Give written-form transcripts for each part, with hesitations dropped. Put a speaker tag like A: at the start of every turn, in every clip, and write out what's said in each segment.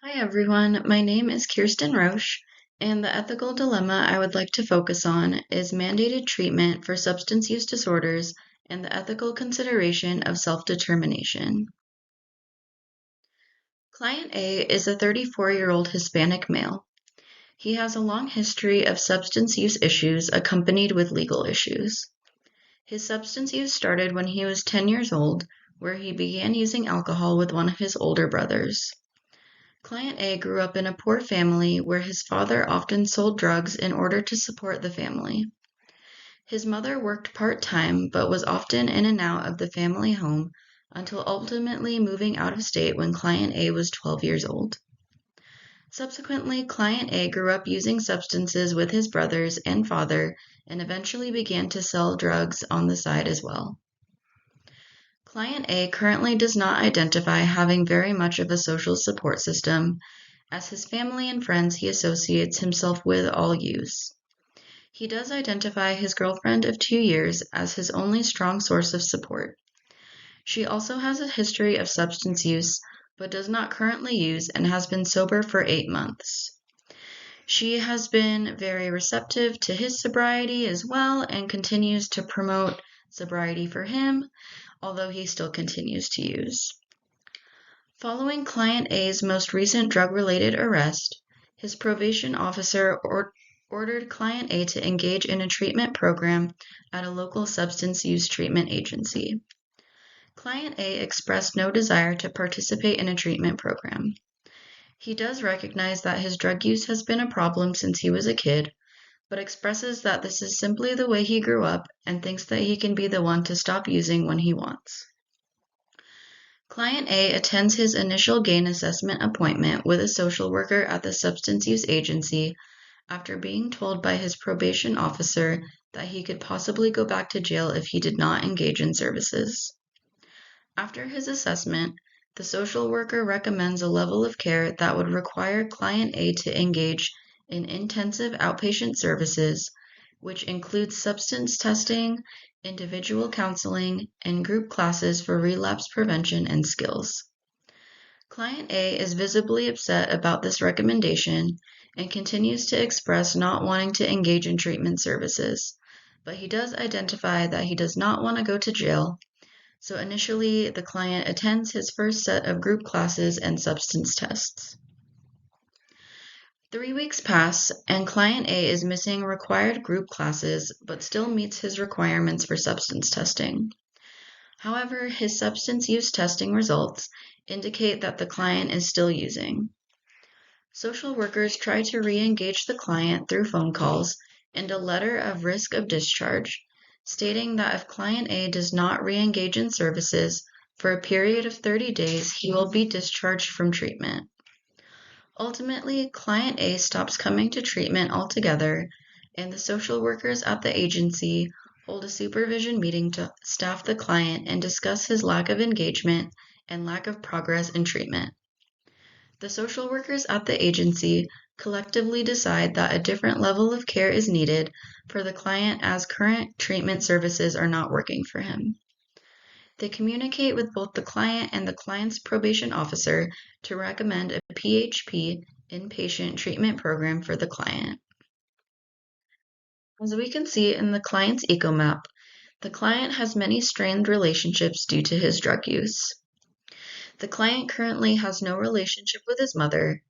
A: Hi everyone, my name is KRoche, and the ethical dilemma I would like to focus on is mandated treatment for substance use disorders and the ethical consideration of self-determination. Client A is a 34-year-old Hispanic male. He has a long history of substance use issues accompanied with legal issues. His substance use started when he was 10 years old, where he began using alcohol with one of his older brothers. Client A grew up in a poor family where his father often sold drugs in order to support the family. His mother worked part-time but was often in and out of the family home until ultimately moving out of state when Client A was 12 years old. Subsequently, Client A grew up using substances with his brothers and father and eventually began to sell drugs on the side as well. Client A currently does not identify having very much of a social support system, as his family and friends he associates himself with all use. He does identify his girlfriend of 2 years as his only strong source of support. She also has a history of substance use, but does not currently use and has been sober for 8 months. She has been very receptive to his sobriety as well and continues to promote sobriety for him, although he still continues to use. Following Client A's most recent drug-related arrest, his probation officer ordered Client A to engage in a treatment program at a local substance use treatment agency. Client A expressed no desire to participate in a treatment program. He does recognize that his drug use has been a problem since he was a kid, but expresses that this is simply the way he grew up and thinks that he can be the one to stop using when he wants. Client A attends his initial gain assessment appointment with a social worker at the substance use agency after being told by his probation officer that he could possibly go back to jail if he did not engage in services. After his assessment, the social worker recommends a level of care that would require Client A to engage in intensive outpatient services, which includes substance testing, individual counseling, and group classes for relapse prevention and skills. Client A is visibly upset about this recommendation and continues to express not wanting to engage in treatment services, but he does identify that he does not want to go to jail. So initially, the client attends his first set of group classes and substance tests. 3 weeks pass, and Client A is missing required group classes but still meets his requirements for substance testing. However, his substance use testing results indicate that the client is still using. Social workers try to re-engage the client through phone calls and a letter of risk of discharge, stating that if Client A does not re-engage in services for a period of 30 days, he will be discharged from treatment. Ultimately, Client A stops coming to treatment altogether, and the social workers at the agency hold a supervision meeting to staff the client and discuss his lack of engagement and lack of progress in treatment. The social workers at the agency collectively decide that a different level of care is needed for the client as current treatment services are not working for him. They communicate with both the client and the client's probation officer to recommend a PHP inpatient treatment program for the client. As we can see in the client's ecomap, the client has many strained relationships due to his drug use. The client currently has no relationship with his mother,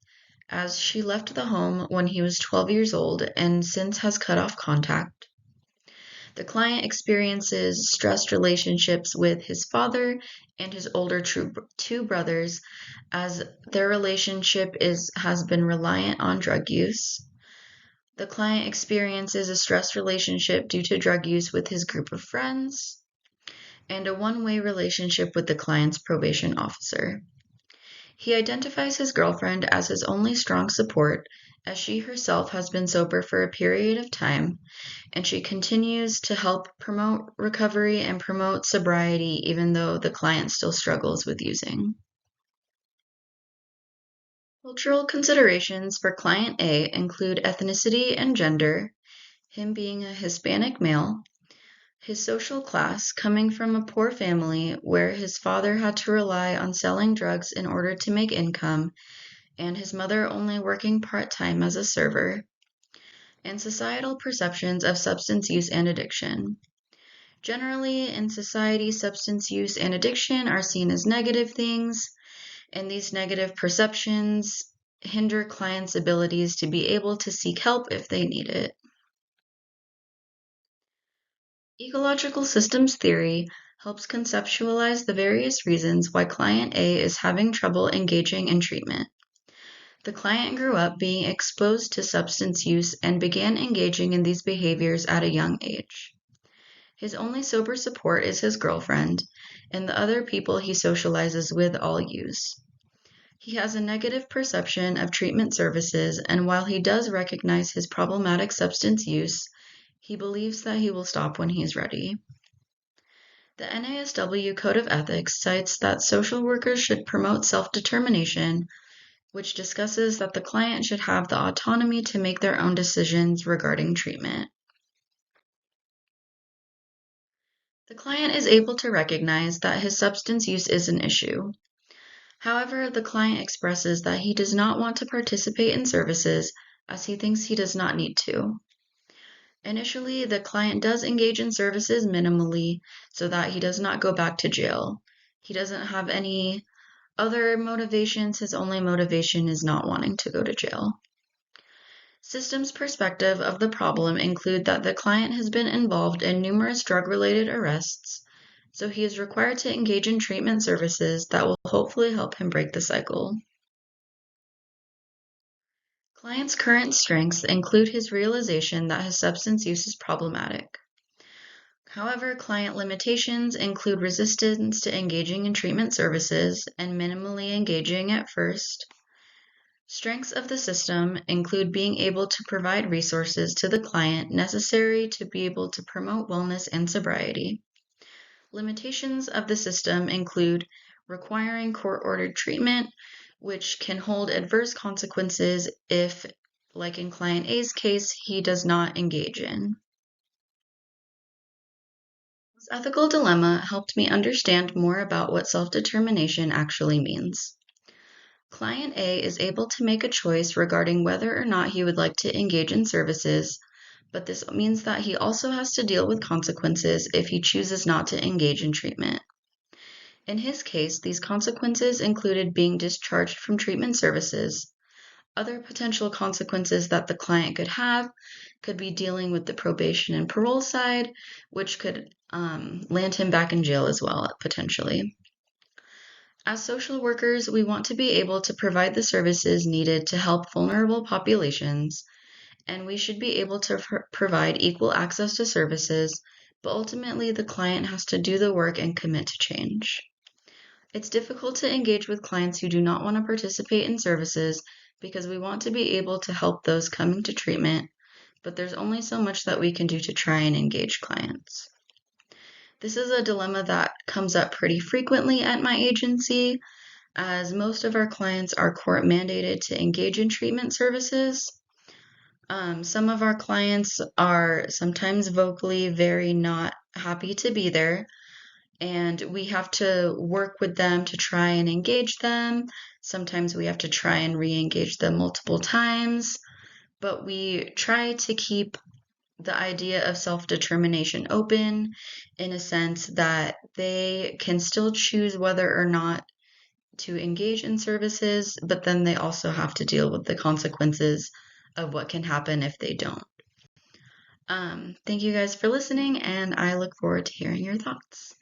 A: as she left the home when he was 12 years old and since has cut off contact. The client experiences stressed relationships with his father and his older two brothers, as their relationship has been reliant on drug use. The client experiences a stressed relationship due to drug use with his group of friends, and a one-way relationship with the client's probation officer. He identifies his girlfriend as his only strong support, as she herself has been sober for a period of time, and she continues to help promote recovery and promote sobriety even though the client still struggles with using. Cultural considerations for Client A include ethnicity and gender, him being a Hispanic male, his social class, coming from a poor family where his father had to rely on selling drugs in order to make income, and his mother only working part-time as a server, and societal perceptions of substance use and addiction. Generally, in society, substance use and addiction are seen as negative things, and these negative perceptions hinder clients' abilities to be able to seek help if they need it. Ecological systems theory helps conceptualize the various reasons why client A is having trouble engaging in treatment. The client grew up being exposed to substance use and began engaging in these behaviors at a young age. His only sober support is his girlfriend, and the other people he socializes with all use. He has a negative perception of treatment services, and while he does recognize his problematic substance use, he believes that he will stop when he's ready. The NASW Code of Ethics cites that social workers should promote self-determination, which discusses that the client should have the autonomy to make their own decisions regarding treatment. The client is able to recognize that his substance use is an issue. However, the client expresses that he does not want to participate in services as he thinks he does not need to. Initially, the client does engage in services minimally so that he does not go back to jail. He doesn't have any other motivations. His only motivation is not wanting to go to jail. Systems perspective of the problem include that the client has been involved in numerous drug-related arrests, so he is required to engage in treatment services that will hopefully help him break the cycle. Client's current strengths include his realization that his substance use is problematic. However, client limitations include resistance to engaging in treatment services and minimally engaging at first. Strengths of the system include being able to provide resources to the client necessary to be able to promote wellness and sobriety. Limitations of the system include requiring court-ordered treatment, which can hold adverse consequences if, like in client A's case, he does not engage in. This ethical dilemma helped me understand more about what self-determination actually means. Client A is able to make a choice regarding whether or not he would like to engage in services, but this means that he also has to deal with consequences if he chooses not to engage in treatment. In his case, these consequences included being discharged from treatment services. Other potential consequences that the client could have could be dealing with the probation and parole side, which could land him back in jail as well, potentially. As social workers, we want to be able to provide the services needed to help vulnerable populations, and we should be able to provide equal access to services, but ultimately the client has to do the work and commit to change. It's difficult to engage with clients who do not want to participate in services because we want to be able to help those coming to treatment, but there's only so much that we can do to try and engage clients. This is a dilemma that comes up pretty frequently at my agency, as most of our clients are court mandated to engage in treatment services. Some of our clients are sometimes vocally very not happy to be there, and we have to work with them to try and engage them. Sometimes we have to try and re-engage them multiple times, but we try to keep the idea of self-determination open in a sense that they can still choose whether or not to engage in services, but then they also have to deal with the consequences of what can happen if they don't. Thank you guys for listening, and I look forward to hearing your thoughts.